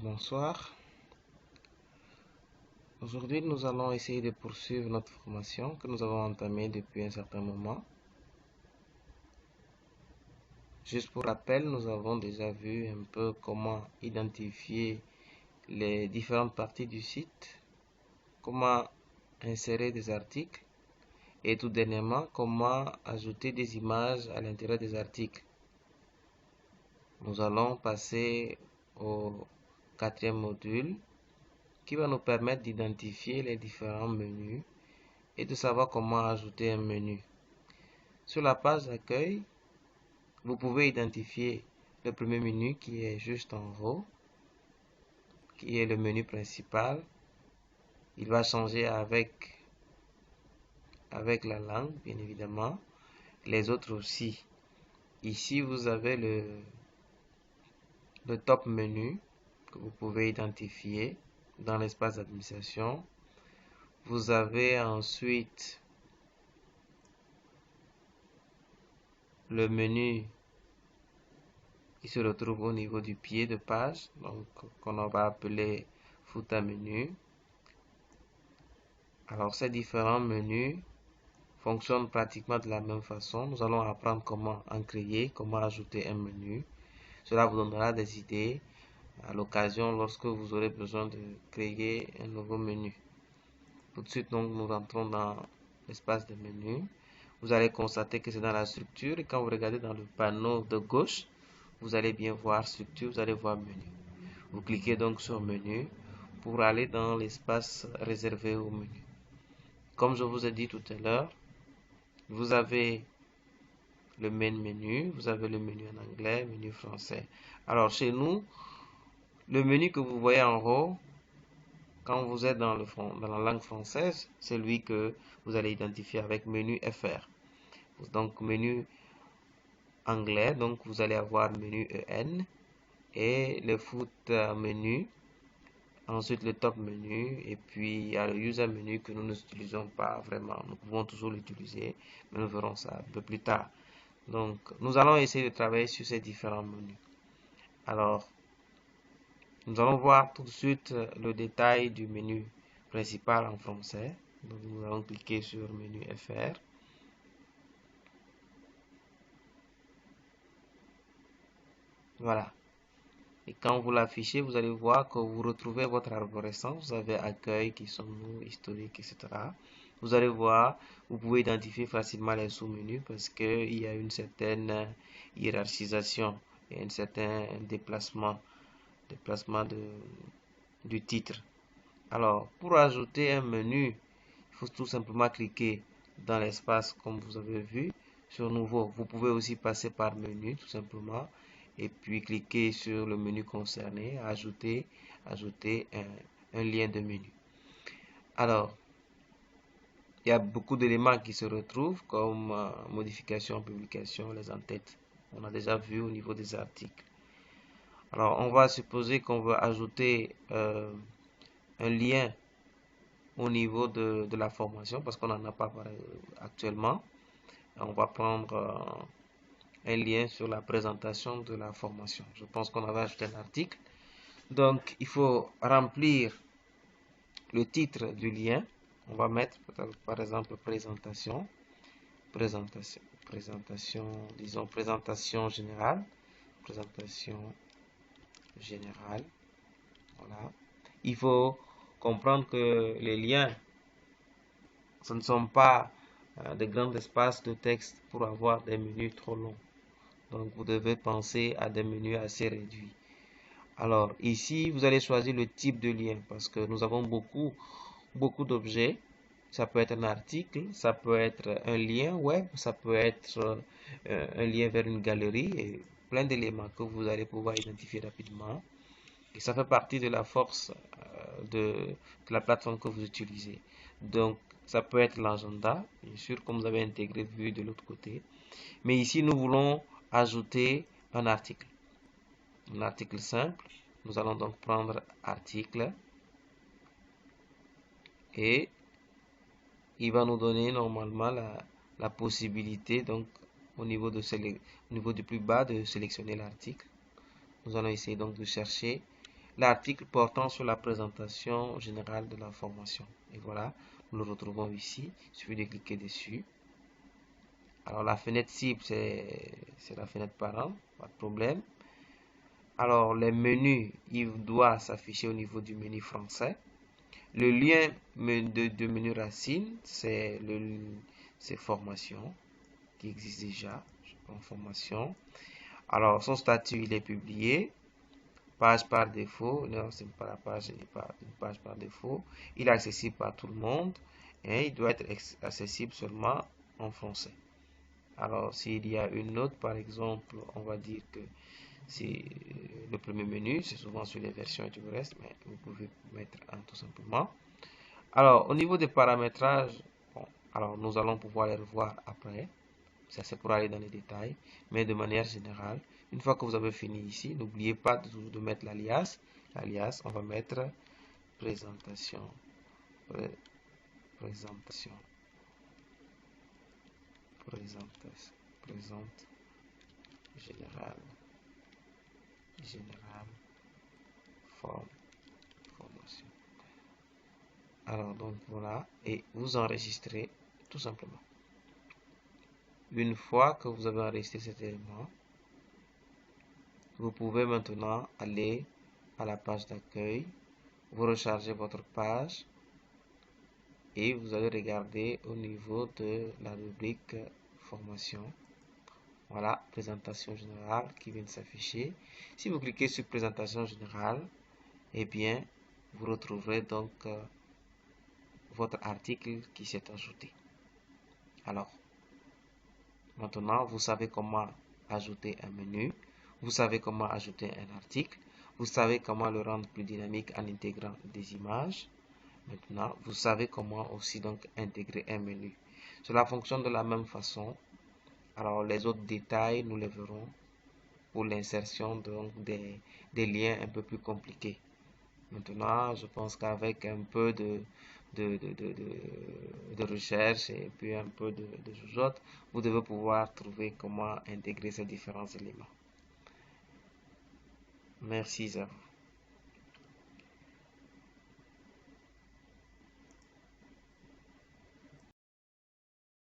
Bonsoir. Aujourd'hui, nous allons essayer de poursuivre notre formation que nous avons entamée depuis un certain moment. Juste pour rappel, nous avons déjà vu un peu comment identifier les différentes parties du site, comment insérer des articles et tout dernièrement, comment ajouter des images à l'intérieur des articles. Nous allons passer au quatrième module qui va nous permettre d'identifier les différents menus et de savoir comment ajouter un menu. Sur la page d'accueil, vous pouvez identifier le premier menu qui est juste en haut, qui est le menu principal. Il va changer avec la langue, bien évidemment. Les autres aussi. Ici, vous avez le top menu que vous pouvez identifier dans l'espace d'administration. Vous avez ensuite le menu qui se retrouve au niveau du pied de page, donc qu'on va appeler footer menu. Alors ces différents menus fonctionnent pratiquement de la même façon. Nous allons apprendre comment en créer, comment ajouter un menu. Cela vous donnera des idées à l'occasion lorsque vous aurez besoin de créer un nouveau menu. Tout de suite, donc, nous rentrons dans l'espace de menu. Vous allez constater que c'est dans la structure et quand vous regardez dans le panneau de gauche, vous allez bien voir structure, vous allez voir menu. Vous cliquez donc sur menu pour aller dans l'espace réservé au menu. Comme je vous ai dit tout à l'heure, vous avez le main menu, vous avez le menu en anglais, menu français. Alors chez nous, le menu que vous voyez en haut, quand vous êtes dans la langue française, c'est lui que vous allez identifier avec menu FR. Donc menu anglais, donc vous allez avoir menu EN et le foot menu. Ensuite, le top menu et puis il y a le user menu que nous n'utilisons pas vraiment. Nous pouvons toujours l'utiliser, mais nous verrons ça un peu plus tard. Donc, nous allons essayer de travailler sur ces différents menus. Alors, nous allons voir tout de suite le détail du menu principal en français. Donc, nous allons cliquer sur menu FR. Voilà. Et quand vous l'affichez, vous allez voir que vous retrouvez votre arborescence. Vous avez accueil, qui sont nous, historique, etc. Vous allez voir, vous pouvez identifier facilement les sous-menus parce qu'il y a une certaine hiérarchisation et un certain déplacement du titre. Alors, pour ajouter un menu, il faut tout simplement cliquer dans l'espace comme vous avez vu sur nouveau. Vous pouvez aussi passer par menu tout simplement et puis cliquer sur le menu concerné, ajouter un lien de menu. Alors, il y a beaucoup d'éléments qui se retrouvent comme modification, publication, les en-têtes. On a déjà vu au niveau des articles. Alors, on va supposer qu'on veut ajouter un lien au niveau de la formation parce qu'on n'en a pas actuellement. On va prendre un lien sur la présentation de la formation. Je pense qu'on avait ajouté un article. Donc, il faut remplir le titre du lien. On va mettre par exemple présentation, disons présentation générale, voilà. Il faut comprendre que les liens, ce ne sont pas de grands espaces de texte pour avoir des menus trop longs. Donc, vous devez penser à des menus assez réduits. Alors, ici, vous allez choisir le type de lien parce que nous avons beaucoup d'objets. Ça peut être un article, ça peut être un lien web, ça peut être un lien vers une galerie et plein d'éléments que vous allez pouvoir identifier rapidement. Et ça fait partie de la force de la plateforme que vous utilisez. Donc, ça peut être l'agenda, bien sûr, comme vous avez intégré vu de l'autre côté. Mais ici, nous voulons ajouter un article simple. Nous allons donc prendre article et il va nous donner normalement la possibilité donc au niveau du plus bas de sélectionner l'article. Nous allons essayer donc de chercher l'article portant sur la présentation générale de la formation. Et voilà, nous le retrouvons ici. Il suffit de cliquer dessus. Alors la fenêtre cible, c'est la fenêtre parent, pas de problème. Alors les menus, il doit s'afficher au niveau du menu français. Le lien de menu racine, c'est formation qui existe déjà. Je prends formation. Alors son statut, il est publié. Page par défaut, non, c'est pas la page, ce n'est pas une page par défaut. Il est accessible par tout le monde et il doit être accessible seulement en français. Alors, s'il y a une note, par exemple, on va dire que c'est le premier menu, c'est souvent sur les versions et tout le reste, mais vous pouvez mettre un tout simplement. Alors, au niveau des paramétrages, bon, alors nous allons pouvoir les revoir après. Ça, c'est pour aller dans les détails, mais de manière générale, une fois que vous avez fini ici, n'oubliez pas de mettre l'alias. L'alias, on va mettre présentation, présentation, présente générale, formation. Alors donc voilà, et vous enregistrez tout simplement. Une fois que vous avez enregistré cet élément, vous pouvez maintenant aller à la page d'accueil, vous rechargez votre page et vous allez regarder au niveau de la rubrique formation. Voilà, présentation générale qui vient de s'afficher. Si vous cliquez sur présentation générale, eh bien, vous retrouverez donc votre article qui s'est ajouté. Alors, maintenant, vous savez comment ajouter un menu, vous savez comment ajouter un article, vous savez comment le rendre plus dynamique en intégrant des images. Maintenant, vous savez comment aussi donc intégrer un menu. Cela fonctionne de la même façon. Alors, les autres détails, nous les verrons pour l'insertion donc des liens un peu plus compliqués. Maintenant, je pense qu'avec un peu de recherche et puis un peu de jugeote, vous devez pouvoir trouver comment intégrer ces différents éléments. Merci à vous.